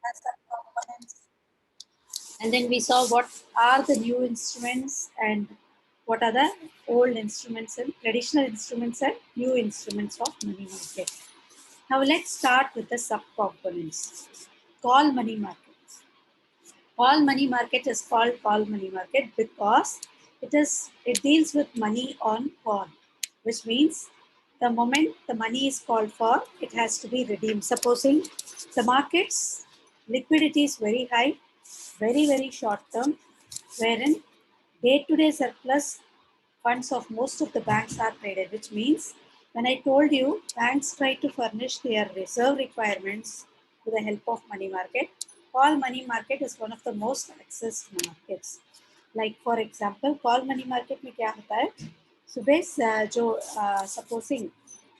as the components. And then we saw what are the new instruments and what are the old instruments and traditional instruments and new instruments of money market. Now let's start with the subcomponents. Call money market. Call money market is called call money market because it deals with money on call, which means the moment the money is called for, it has to be redeemed. Supposing the markets liquidity is very high, very short term, wherein day-to-day surplus funds of most of the banks are traded, which means when I told you banks try to furnish their reserve requirements with the help of money market, call money market is one of the most accessed markets. Like for example, call money market में क्या होता है? सुबह जो supposing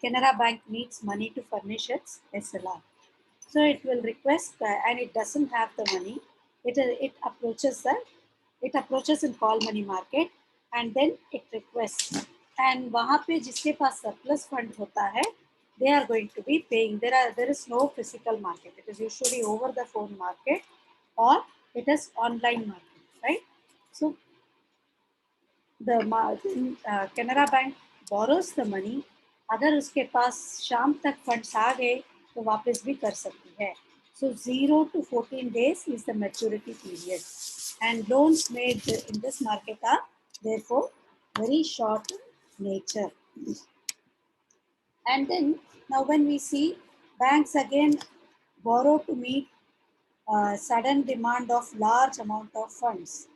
Canara Bank needs money to furnish its SLR, so it will request and it doesn't have the money. It approaches in call money market and then it requests. And वहाँ पे जिसके पास surplus fund होता है, they are going to be paying. There is no physical market. It is usually over the phone market or it is online market, right? So the Canara Bank borrows the money. अगर उसके पास शाम तक funds आ गए तो वापस भी कर सकती है. So 0 to 14 days is the maturity period, and loans made in this market are therefore very short in nature. And then now when we see banks again borrow to meet sudden demand of large amount of funds,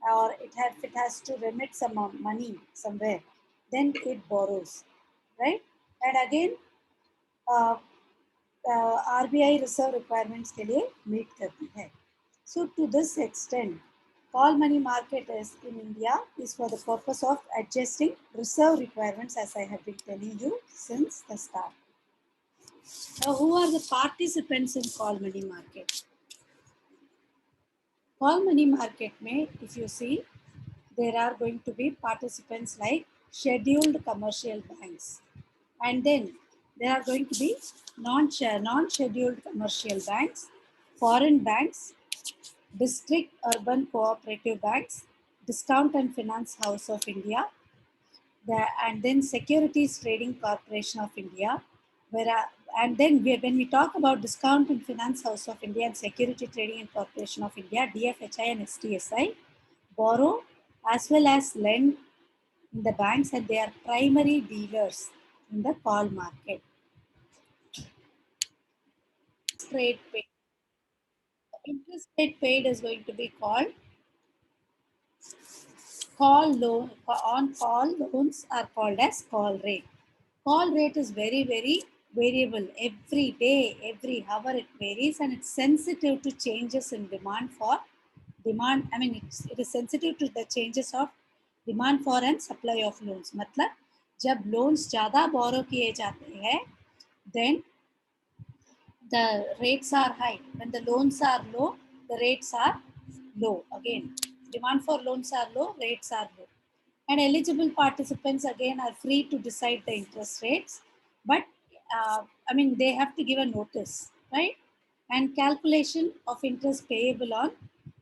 or it has to remit some money somewhere, then it borrows, right? And again uh, RBI reserve requirements के लिए meet करती है. So to this extent, call money market is in India is for the purpose of adjusting reserve requirements, as I have been telling you since the start. Now, who are the participants in call money market? Call money market may, if you see, there are going to be participants like scheduled commercial banks, and then there are going to be non-scheduled commercial banks, foreign banks, district urban cooperative banks, discount and finance house of India, and then Securities Trading Corporation of India, and then when we talk about Discount and Finance House of India and Security Trading and Corporation of India, DFHI and STSI borrow as well as lend in the banks, and they are primary dealers in the call market. Rate paid. Interest rate paid is going to be called call loan. On call loans are called as call rate. Call rate is very variable. Every day, every hour it varies, and it's sensitive to changes in demand. I mean, it is sensitive to the changes of demand for and supply of loans. मतलब जब loans ज़्यादा borrow किए जाते हैं, then the rates are high. When the loans are low, the rates are low. Again, demand for loans are low, rates are low. And eligible participants again are free to decide the interest rates, but I mean, they have to give a notice, right? And calculation of interest payable on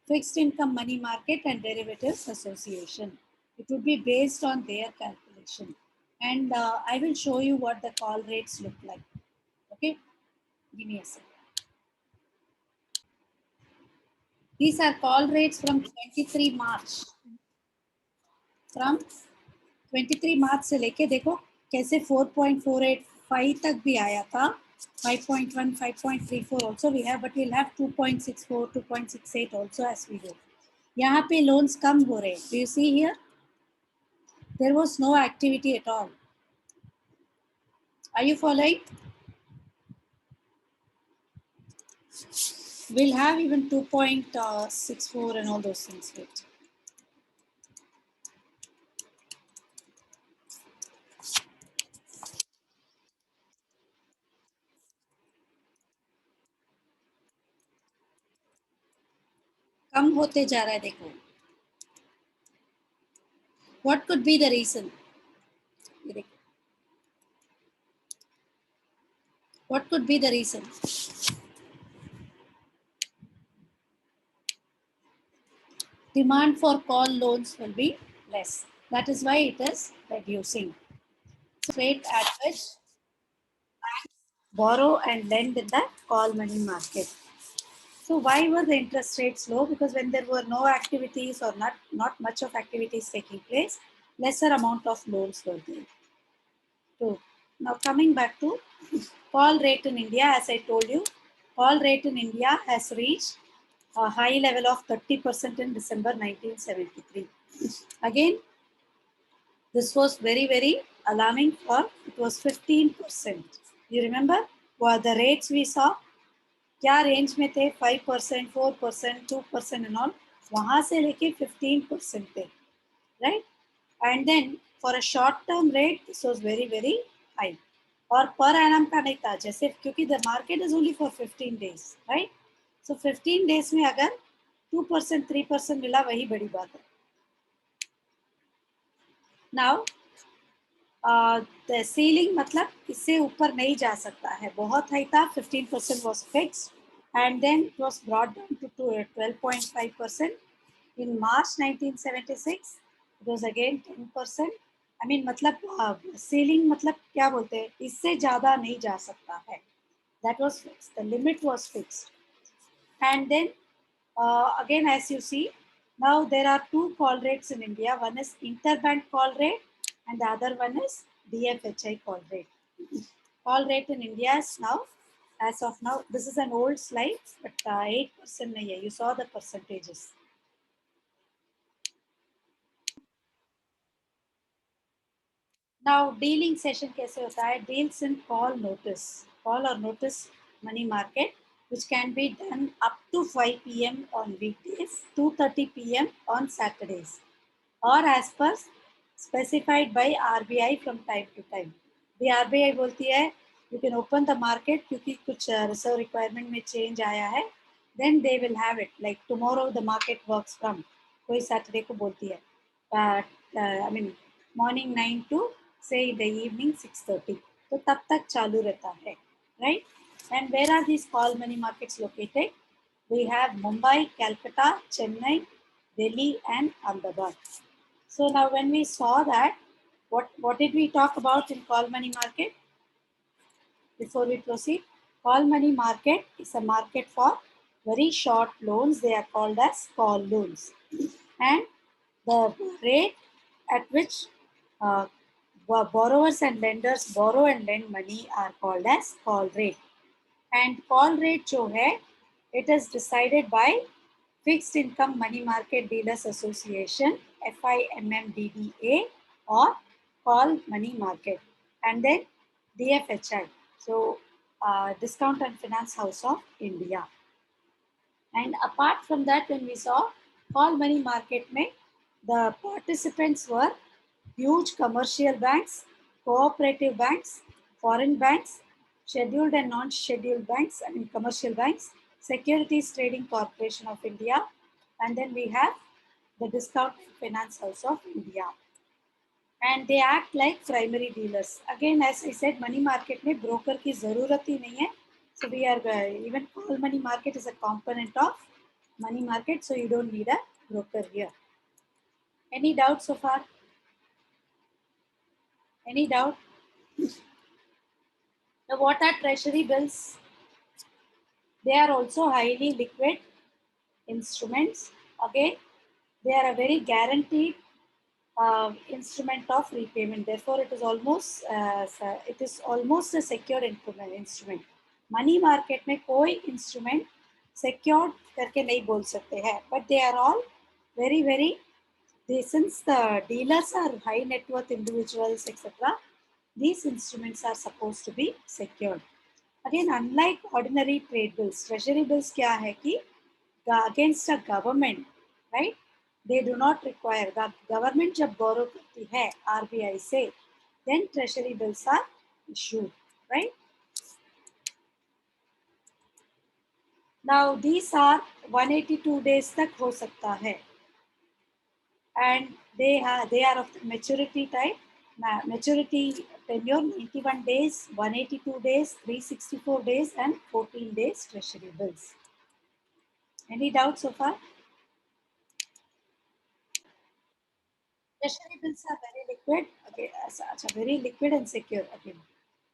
fixed income money market and derivatives association. It would be based on their calculation. And I will show you what the call rates look like. Okay, give me a second. These are call rates from 23 March. From 23 मार्च से लेके देखो कैसे 4.485 तक भी आया था. 5.1, 5.34 also we have, but we'll have 2.64, 2.68 also as we go. यहाँ पे loans कम हो रहे. Do you see here? There was no activity at all. Are you following? We'll have even 2.64 and all those things. Wait. कम होते जा रहा है देखो. What could be the reason? What could be the reason? demand for call loans will be less. That is why it is reducing. So rate at which borrow and lend in the call money market. So why were the interest rates low? Because when there were no activities or not much of activities taking place, lesser amount of loans were there. So now coming back to call rate in India, as I told you, call rate in India has reached a high level of 30% in December 1973. Again, this was very, very alarming for, it was 15%. You remember what the rates we saw? क्या range में थे 5%, 4%, 2% and all, वहां से लेके 15% थे, right. And then for a short term rate this was very very high, और पर एनम का नहीं था, जैसे क्योंकि the market is only for 15 days, right. So 15 days में अगर 2%, 3% मिला, वही बड़ी बात है. नाउ द सीलिंग मतलब इससे ऊपर नहीं जा सकता है, बहुत हाई था, 15% was fixed, and then it was brought down to 12.5%. In March 1976, it was again 10%. I mean, मतलब सीलिंग मतलब क्या बोलते हैं, इससे ज़्यादा नहीं जा सकता है. That was fixed. The limit was fixed. And then again, as you see, now there are two call rates in India. One is interbank call rate, and the other one is DFHI call rate. Call rate in India is now, as of now, this is an old slide, but 8% nahi hai. You saw the percentages. Now, dealing session कैसे होता है? Deals in call or notice money market, which can be done up to 5 p.m. on weekdays, 2:30 p.m. on Saturdays, or as per specified by RBI from time to time. The RBI बोलती है you can open the market क्योंकि कुछ reserve requirement में change आया है, then they will have it. Like tomorrow the market works from, कोई Saturday को बोलती है, I mean morning 9 to say the evening 6:30, तो तब तक चालू रहता है, right? And where are these call money markets located? We have Mumbai, Calcutta, Chennai, Delhi, and Ahmedabad. So now when we saw that, what did we talk about in call money market? Before we proceed, call money market is a market for very short loans. They are called as call loans. And the rate at which uh, borrowers and lenders borrow and lend money are called as call rate. And call rate जो है, it is decided by Fixed Income Money Market Dealers Association, FIMMDDA, or Call Money Market, and then DFHI, so Discount and Finance House of India. And apart from that, when we saw call money market, mein, the participants were huge commercial banks, cooperative banks, foreign banks, scheduled and non-scheduled banks, I mean commercial banks, Securities Trading Corporation of India, and then we have the Discount and Finance House of India. And they act like primary dealers. Again, as I said, money market में broker की ज़रूरत ही नहीं है. So we are even call money market is a component of money market, so you don't need a broker here. Any doubt so far? Any doubt? Now, what are treasury bills? They are also highly liquid instruments. Again, they are a very guaranteed instrument of repayment. Therefore, it is almost a secured instrument. Money market में कोई instrument secured करके नहीं बोल सकते हैं. But they are all very very. Since the dealers are high net worth individuals, etc., these instruments are supposed to be secured. Again, unlike ordinary trade bills, treasury bills क्या है कि against a government, right? They do not require, the government जब borrow करती है RBI से, then treasury bills are issued, right? Now these are 182 days तक हो सकता है, and they are of the maturity type. Maturity tenure 91 days, 182 days, 364 days, and 14 days treasury bills. Any doubts so far? Treasury bills are very liquid. Okay, very liquid and secure. Okay,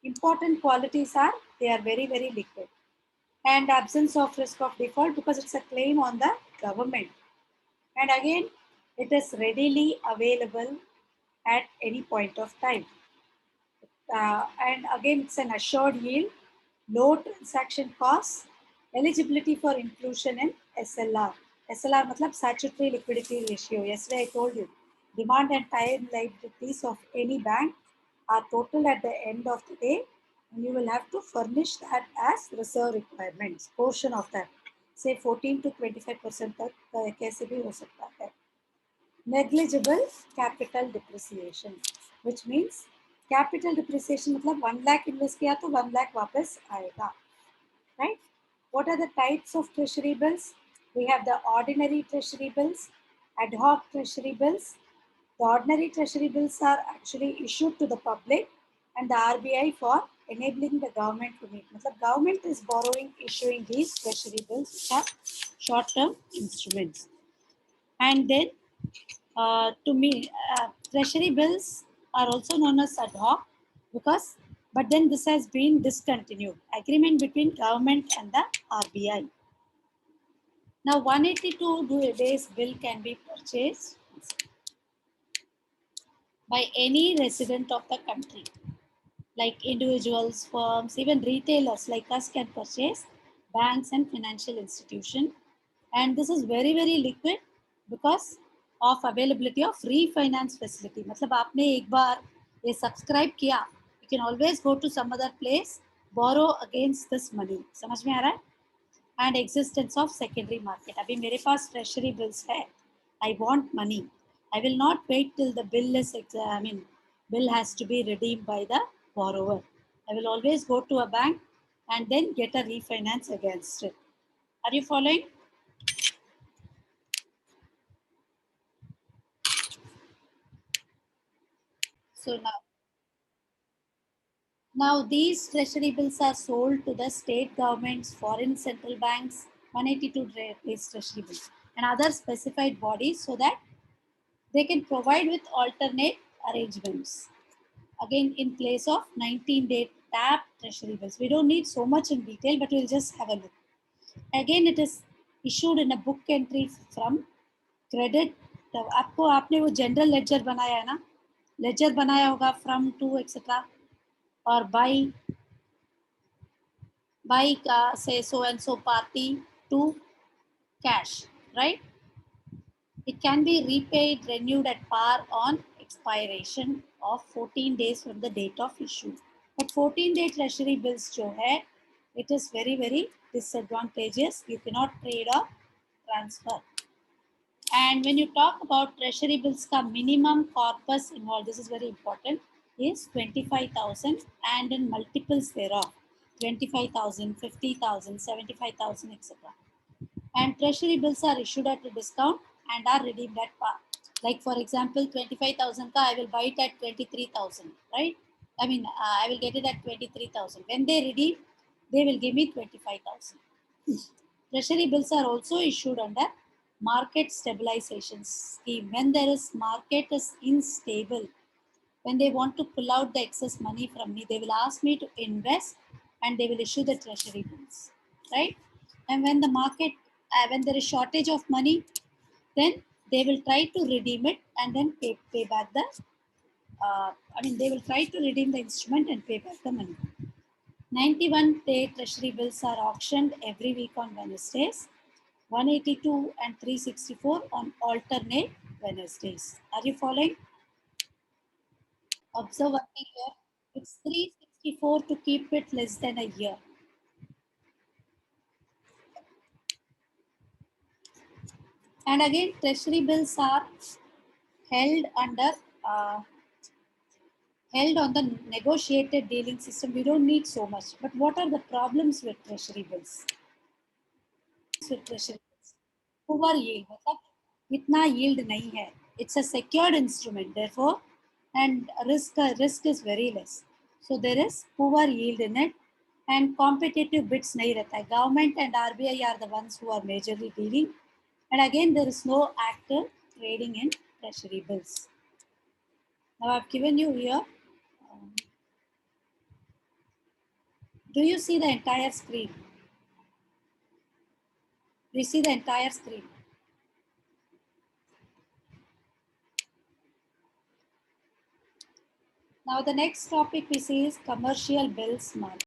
important qualities are they are very very liquid and absence of risk of default because it's a claim on the government. And again, it is readily available at any point of time. And again, it's an assured yield, low transaction costs, eligibility for inclusion in SLR. SLR matlab statutory liquidity ratio. Yesterday I told you, demand and time liabilities of any bank are total at the end of the day, and you will have to furnish that as reserve requirements, portion of that. Say 14 to 25% तक कैसे भी हो सकता है. Negligible capital depreciation, which means capital depreciation मतलब 1 lakh invest किया तो 1 लाख वापस आएगा, right? What are the types of treasury bills? We have the ordinary treasury bills, ad hoc treasury bills. The ordinary treasury bills are actually issued to the public and the RBI for enabling the government to meet. मतलब government is borrowing, issuing these treasury bills, which are short-term instruments. And then to me, treasury bills are also known as ad hoc because, but then this has been discontinued. Agreement between government and the RBI. Now, 182 days bill can be purchased by any resident of the country, like individuals, firms, even retailers like us can purchase, banks and financial institution. And this is very, very liquid because of availability of refinance facility. मतलब आपने एक बार ये subscribe किया, you can always go to some other place, borrow against this money. समझ में आ रहा है? And existence of secondary market. अभी मेरे पास treasury bills है. I want money. I will not wait till the bill is, bill has to be redeemed by the borrower. I will always go to a bank and then get a refinance against it. Are you following? So now these treasury bills are sold to the state governments, foreign central banks, 182 days treasury bills, and other specified bodies so that they can provide with alternate arrangements. Again, in place of 19-day tap treasury bills. We don't need so much in detail, but we'll just have a look. Again, it is issued in a book entry from credit. तो आपको आपने वो general ledger बनाया है ना, laser बनाया होगा from to etcetera और by say so and so party to cash, right? It can be repaid, renewed at par on expiration of 14 days from the date of issue. But 14-day treasury bills जो है, it is very very disadvantageous. You cannot trade or transfer. And when you talk about treasury bills, ka minimum corpus involved, this is very important, is 25,000 and in multiples thereof 25,000, 50,000, 75,000, etc. And treasury bills are issued at a discount and are redeemed at par. Like for example, 25,000 ka I will buy it at 23,000, right? I will get it at 23,000. When they redeem, they will give me 25,000. Treasury bills are also issued under market stabilization scheme. When there is market is unstable, when they want to pull out the excess money from me, they will ask me to invest and they will issue the treasury bills, right? And when the market, when there is shortage of money, then they will try to redeem it and then pay back the, they will try to redeem the instrument and pay back the money. 91-day treasury bills are auctioned every week on Wednesdays, 182 and 364 on alternate Wednesdays. Are you following? Observe one thing here. It's 364 to keep it less than a year. And again, treasury bills are held under held on the negotiated dealing system. We don't need so much. But what are the problems with treasury bills? With treasury bills, poor yield. मतलब इतना yield नहीं है. It's a secured instrument, therefore, and risk is very less. So there is poor yield in it, and competitive bids नहीं रहता है. Government and RBI are the ones who are majorly dealing, and again there is no active trading in treasury bills. Now I've given you here. Do you see the entire screen? Do you see the entire screen? Now the next topic we see is commercial bills market.